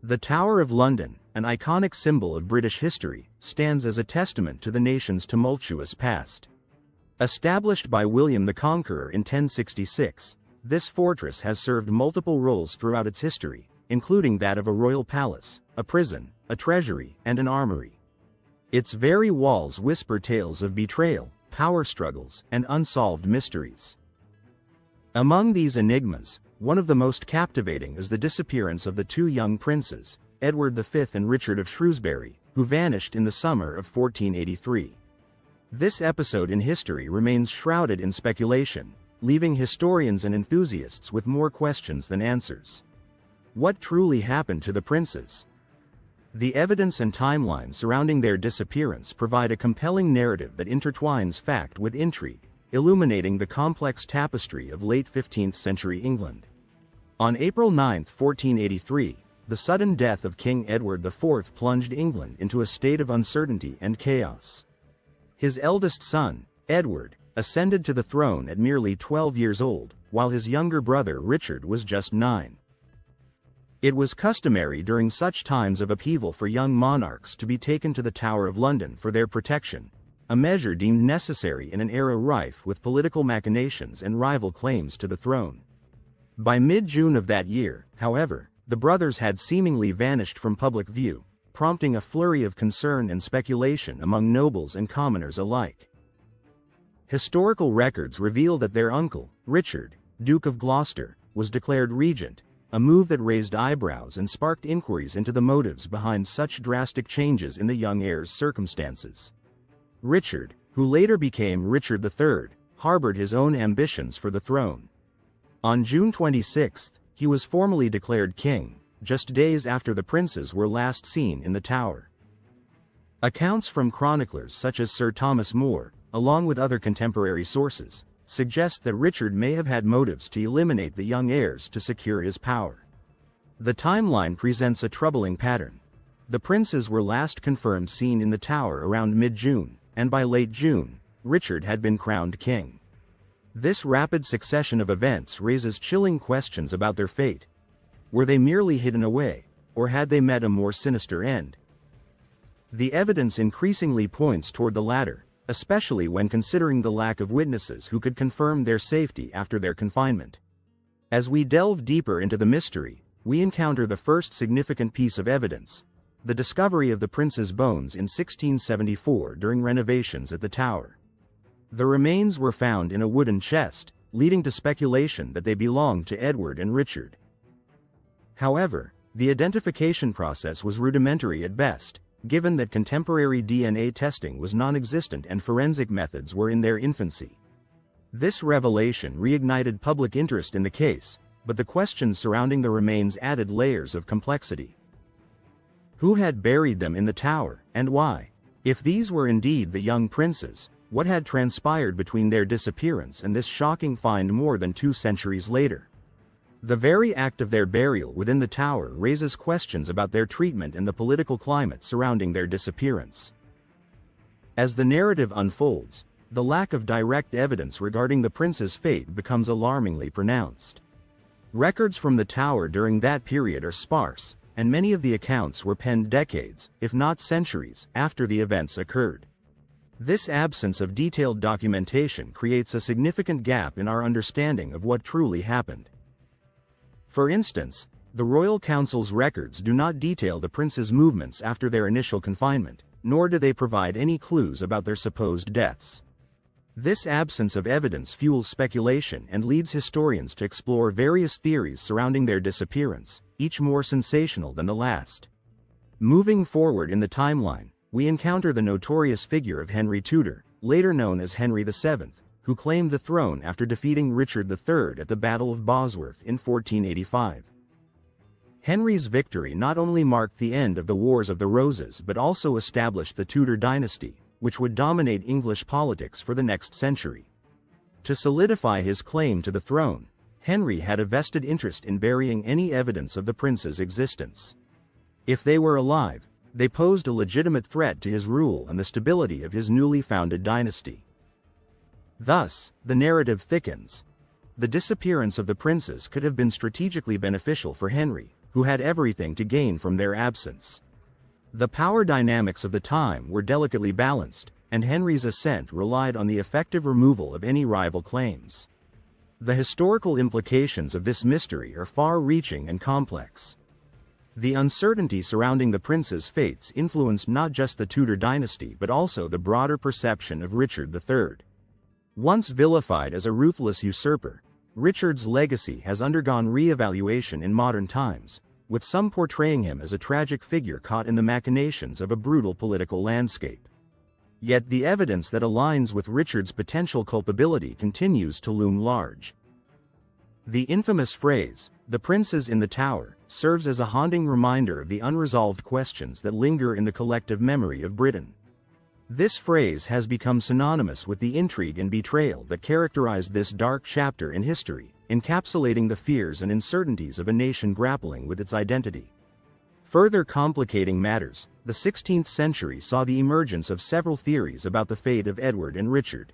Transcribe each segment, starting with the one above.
The Tower of London, an iconic symbol of British history, stands as a testament to the nation's tumultuous past. Established by William the Conqueror in 1066, this fortress has served multiple roles throughout its history, including that of a royal palace, a prison, a treasury, and an armory. Its very walls whisper tales of betrayal, power struggles, and unsolved mysteries. Among these enigmas, one of the most captivating is the disappearance of the two young princes, Edward V and Richard of Shrewsbury, who vanished in the summer of 1483. This episode in history remains shrouded in speculation, leaving historians and enthusiasts with more questions than answers. What truly happened to the princes? The evidence and timeline surrounding their disappearance provide a compelling narrative that intertwines fact with intrigue, illuminating the complex tapestry of late 15th century England. On April 9, 1483, the sudden death of King Edward IV plunged England into a state of uncertainty and chaos. His eldest son, Edward, ascended to the throne at merely 12 years old, while his younger brother Richard was just 9. It was customary during such times of upheaval for young monarchs to be taken to the Tower of London for their protection, a measure deemed necessary in an era rife with political machinations and rival claims to the throne. By mid-June of that year, however, the brothers had seemingly vanished from public view, prompting a flurry of concern and speculation among nobles and commoners alike. Historical records reveal that their uncle, Richard, Duke of Gloucester, was declared regent, a move that raised eyebrows and sparked inquiries into the motives behind such drastic changes in the young heir's circumstances. Richard, who later became Richard III, harbored his own ambitions for the throne. On June 26, he was formally declared king, just days after the princes were last seen in the Tower. Accounts from chroniclers such as Sir Thomas More, along with other contemporary sources, suggest that Richard may have had motives to eliminate the young heirs to secure his power. The timeline presents a troubling pattern. The princes were last confirmed seen in the Tower around mid-June, and by late June, Richard had been crowned king. This rapid succession of events raises chilling questions about their fate. Were they merely hidden away, or had they met a more sinister end? The evidence increasingly points toward the latter, especially when considering the lack of witnesses who could confirm their safety after their confinement. As we delve deeper into the mystery, we encounter the first significant piece of evidence: the discovery of the princes' bones in 1674 during renovations at the Tower. The remains were found in a wooden chest, leading to speculation that they belonged to Edward and Richard. However, the identification process was rudimentary at best, given that contemporary DNA testing was non-existent and forensic methods were in their infancy. This revelation reignited public interest in the case, but the questions surrounding the remains added layers of complexity. Who had buried them in the Tower, and why? If these were indeed the young princes, what had transpired between their disappearance and this shocking find more than 2 centuries later? The very act of their burial within the Tower raises questions about their treatment and the political climate surrounding their disappearance. As the narrative unfolds, the lack of direct evidence regarding the prince's fate becomes alarmingly pronounced. Records from the Tower during that period are sparse, and many of the accounts were penned decades, if not centuries, after the events occurred. This absence of detailed documentation creates a significant gap in our understanding of what truly happened. For instance, the Royal Council's records do not detail the princes' movements after their initial confinement, nor do they provide any clues about their supposed deaths. This absence of evidence fuels speculation and leads historians to explore various theories surrounding their disappearance, each more sensational than the last. Moving forward in the timeline, we encounter the notorious figure of Henry Tudor, later known as Henry VII, who claimed the throne after defeating Richard III at the Battle of Bosworth in 1485. Henry's victory not only marked the end of the Wars of the Roses but also established the Tudor dynasty, which would dominate English politics for the next century. To solidify his claim to the throne, Henry had a vested interest in burying any evidence of the prince's existence. If they were alive, they posed a legitimate threat to his rule and the stability of his newly founded dynasty. Thus, the narrative thickens. The disappearance of the princes could have been strategically beneficial for Henry, who had everything to gain from their absence. The power dynamics of the time were delicately balanced, and Henry's ascent relied on the effective removal of any rival claims. The historical implications of this mystery are far-reaching and complex. The uncertainty surrounding the prince's fates influenced not just the Tudor dynasty but also the broader perception of Richard III. Once vilified as a ruthless usurper, Richard's legacy has undergone re-evaluation in modern times, with some portraying him as a tragic figure caught in the machinations of a brutal political landscape. Yet the evidence that aligns with Richard's potential culpability continues to loom large. The infamous phrase, "the princes in the Tower," serves as a haunting reminder of the unresolved questions that linger in the collective memory of Britain. This phrase has become synonymous with the intrigue and betrayal that characterized this dark chapter in history, encapsulating the fears and uncertainties of a nation grappling with its identity. Further complicating matters, the 16th century saw the emergence of several theories about the fate of Edward and Richard.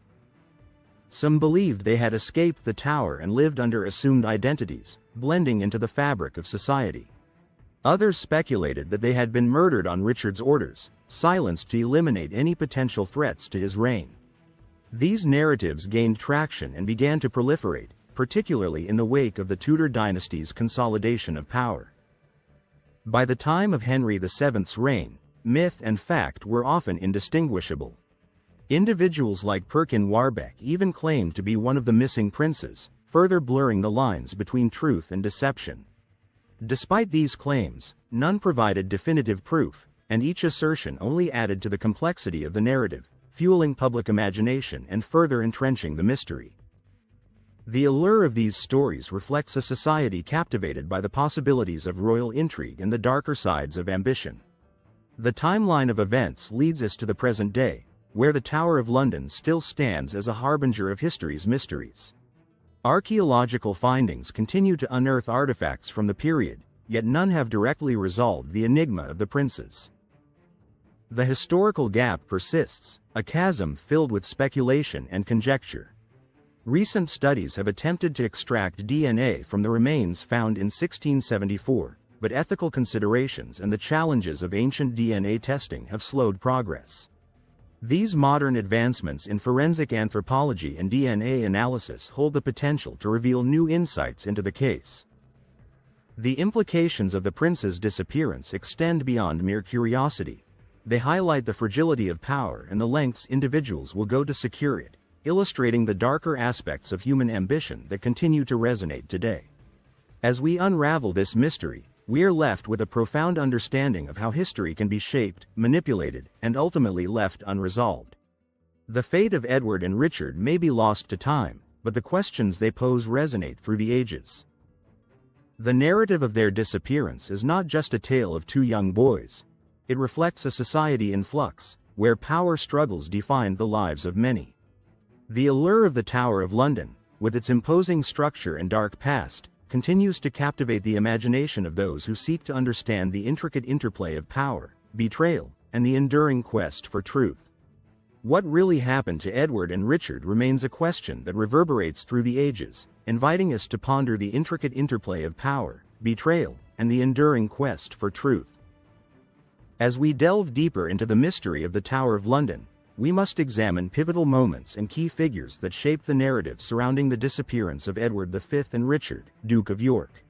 Some believed they had escaped the Tower and lived under assumed identities, blending into the fabric of society. Others speculated that they had been murdered on Richard's orders, silenced to eliminate any potential threats to his reign. These narratives gained traction and began to proliferate, particularly in the wake of the Tudor dynasty's consolidation of power. By the time of Henry VII's reign, myth and fact were often indistinguishable. Individuals like Perkin Warbeck even claimed to be one of the missing princes, further blurring the lines between truth and deception. Despite these claims, none provided definitive proof, and each assertion only added to the complexity of the narrative, fueling public imagination and further entrenching the mystery. The allure of these stories reflects a society captivated by the possibilities of royal intrigue and the darker sides of ambition. The timeline of events leads us to the present day, where the Tower of London still stands as a harbinger of history's mysteries. Archaeological findings continue to unearth artifacts from the period, yet none have directly resolved the enigma of the princes. The historical gap persists, a chasm filled with speculation and conjecture. Recent studies have attempted to extract DNA from the remains found in 1674, but ethical considerations and the challenges of ancient DNA testing have slowed progress. These modern advancements in forensic anthropology and DNA analysis hold the potential to reveal new insights into the case. The implications of the prince's disappearance extend beyond mere curiosity. They highlight the fragility of power and the lengths individuals will go to secure it, illustrating the darker aspects of human ambition that continue to resonate today. As we unravel this mystery, we are left with a profound understanding of how history can be shaped, manipulated, and ultimately left unresolved. The fate of Edward and Richard may be lost to time, but the questions they pose resonate through the ages. The narrative of their disappearance is not just a tale of two young boys. It reflects a society in flux, where power struggles defined the lives of many. The allure of the Tower of London, with its imposing structure and dark past, continues to captivate the imagination of those who seek to understand the intricate interplay of power, betrayal, and the enduring quest for truth. What really happened to Edward and Richard remains a question that reverberates through the ages, inviting us to ponder the intricate interplay of power, betrayal, and the enduring quest for truth. As we delve deeper into the mystery of the Tower of London, we must examine pivotal moments and key figures that shaped the narrative surrounding the disappearance of Edward V and Richard, Duke of York.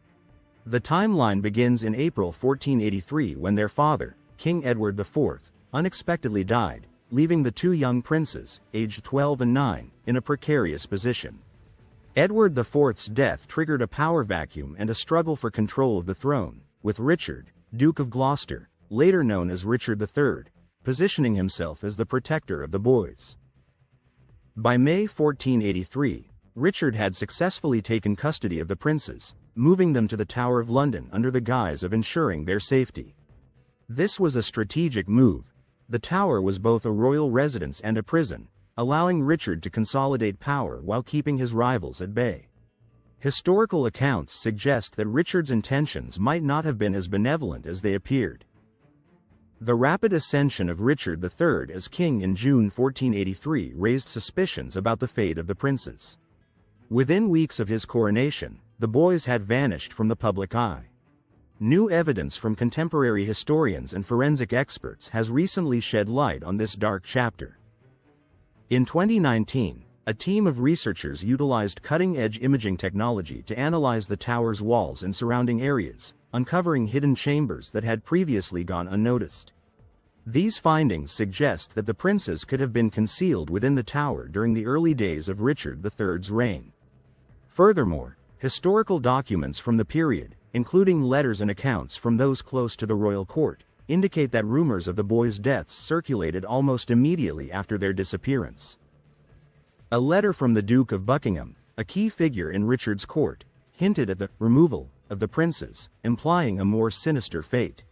The timeline begins in April 1483 when their father, King Edward IV, unexpectedly died, leaving the two young princes, aged 12 and 9, in a precarious position. Edward IV's death triggered a power vacuum and a struggle for control of the throne, with Richard, Duke of Gloucester, later known as Richard III, positioning himself as the protector of the boys. By May 1483, Richard had successfully taken custody of the princes, moving them to the Tower of London under the guise of ensuring their safety. This was a strategic move. The Tower was both a royal residence and a prison, allowing Richard to consolidate power while keeping his rivals at bay. Historical accounts suggest that Richard's intentions might not have been as benevolent as they appeared. The rapid ascension of Richard III as king in June 1483 raised suspicions about the fate of the princes. Within weeks of his coronation, the boys had vanished from the public eye. New evidence from contemporary historians and forensic experts has recently shed light on this dark chapter. In 2019, a team of researchers utilized cutting-edge imaging technology to analyze the tower's walls and surrounding areas, uncovering hidden chambers that had previously gone unnoticed. These findings suggest that the princes could have been concealed within the tower during the early days of Richard III's reign. Furthermore, historical documents from the period, including letters and accounts from those close to the royal court, indicate that rumors of the boys' deaths circulated almost immediately after their disappearance. A letter from the Duke of Buckingham, a key figure in Richard's court, hinted at the removal of the princes, implying a more sinister fate.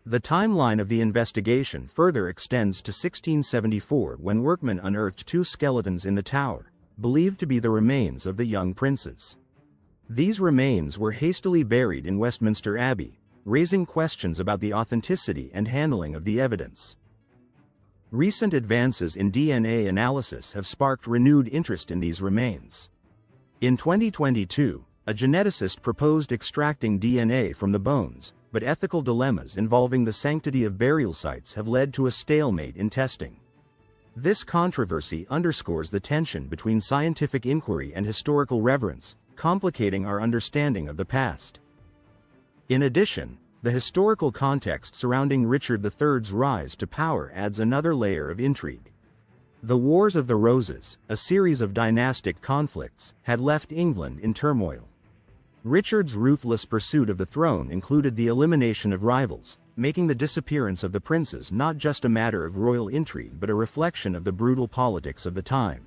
The timeline of the investigation further extends to 1674, when workmen unearthed two skeletons in the tower, believed to be the remains of the young princes. These remains were hastily buried in Westminster Abbey, raising questions about the authenticity and handling of the evidence. Recent advances in DNA analysis have sparked renewed interest in these remains. In 2022, a geneticist proposed extracting DNA from the bones, but ethical dilemmas involving the sanctity of burial sites have led to a stalemate in testing. This controversy underscores the tension between scientific inquiry and historical reverence, complicating our understanding of the past. In addition, the historical context surrounding Richard III's rise to power adds another layer of intrigue. The Wars of the Roses, a series of dynastic conflicts, had left England in turmoil. Richard's ruthless pursuit of the throne included the elimination of rivals, making the disappearance of the princes not just a matter of royal intrigue but a reflection of the brutal politics of the time.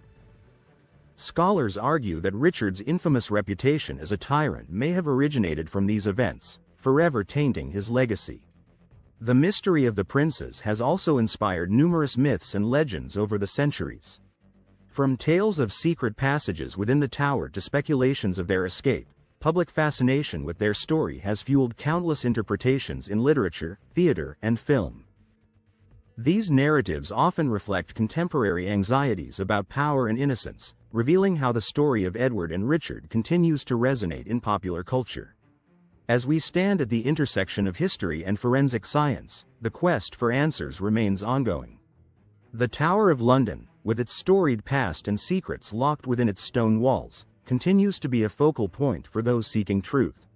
Scholars argue that Richard's infamous reputation as a tyrant may have originated from these events, forever tainting his legacy. The mystery of the princes has also inspired numerous myths and legends over the centuries. From tales of secret passages within the tower to speculations of their escape, public fascination with their story has fueled countless interpretations in literature, theater, and film. These narratives often reflect contemporary anxieties about power and innocence, revealing how the story of Edward and Richard continues to resonate in popular culture. As we stand at the intersection of history and forensic science, the quest for answers remains ongoing. The Tower of London, with its storied past and secrets locked within its stone walls, continues to be a focal point for those seeking truth.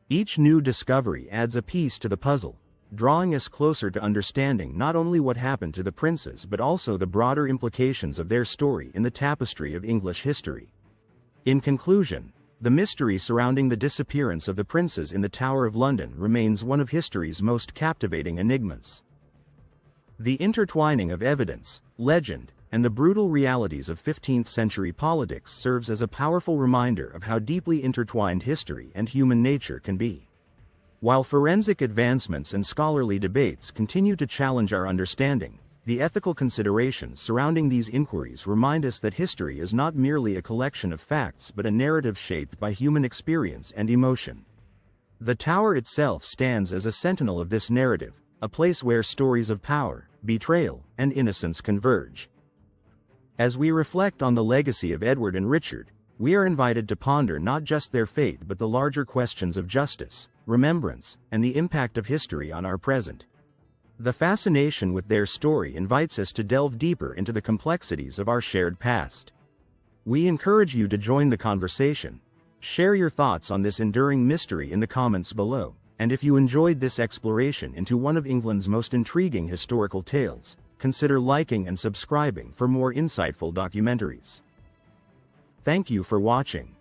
Each new discovery adds a piece to the puzzle, drawing us closer to understanding not only what happened to the princes but also the broader implications of their story in the tapestry of English history. In conclusion, the mystery surrounding the disappearance of the princes in the Tower of London remains one of history's most captivating enigmas. The intertwining of evidence, legend, and the brutal realities of 15th-century politics serves as a powerful reminder of how deeply intertwined history and human nature can be. While forensic advancements and scholarly debates continue to challenge our understanding, the ethical considerations surrounding these inquiries remind us that history is not merely a collection of facts but a narrative shaped by human experience and emotion. The tower itself stands as a sentinel of this narrative, a place where stories of power, betrayal, and innocence converge. As we reflect on the legacy of Edward and Richard, we are invited to ponder not just their fate but the larger questions of justice, remembrance, and the impact of history on our present. The fascination with their story invites us to delve deeper into the complexities of our shared past. We encourage you to join the conversation. Share your thoughts on this enduring mystery in the comments below, and if you enjoyed this exploration into one of England's most intriguing historical tales, consider liking and subscribing for more insightful documentaries. Thank you for watching.